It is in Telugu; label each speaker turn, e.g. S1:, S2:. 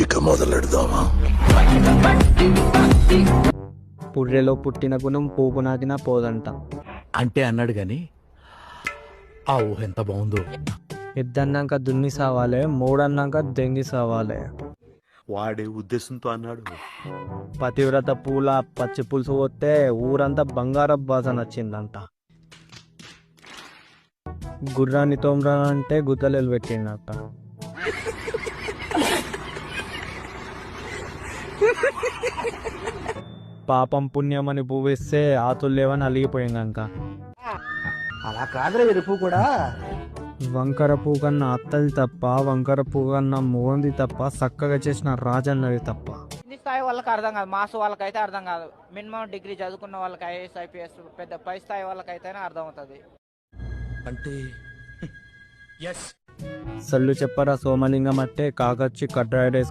S1: ఇక మొదలెడదామా?
S2: పుర్రెలో పుట్టిన గుణం పూపు నాటినా పోదంట.
S3: అంటే అన్నాడు గాని ఆ ఊహ ఎంత బాగుందో.
S2: ఇద్దన్నాక దున్ని సావాలే, మూడన్నాక దెంగి సావాలే.
S1: వాడే ఉద్దేశంతో అన్నాడు.
S2: పతివ్రత పూల పచ్చి పులుసు పోతే ఊరంతా బంగారపు బాస నచ్చిందంట. గుర్రాన్ని తోమరానంటే గుద్దలు పెట్టిండట. పాపం పుణ్యం అని పువ్వేస్తే ఆతులు లేవని అలిగిపోయిందంక.
S4: అలా కాదురా ఎరుపు కూడా.
S2: వంకర పువ్వు కన్నా అత్తది తప్ప, వంకర పువ్వు కన్నా మోంది తప్ప, చక్కగా చేసిన రాజన్నది తప్ప.
S5: కింది స్థాయి వాళ్ళకి అర్థం కాదు, మాస్ వాళ్ళకైతే అర్థం కాదు. మినిమం డిగ్రీ చదువుకున్న వాళ్ళకి ఐఏఎస్ ఐపీఎస్ పెద్ద పై స్థాయి వాళ్ళకైతేనే అర్థం అవుతుంది.
S3: అంటే ఎస్
S2: సల్లు చెప్పరా సోమలింగం అంటే కాకచ్చి కట్ రైడర్స్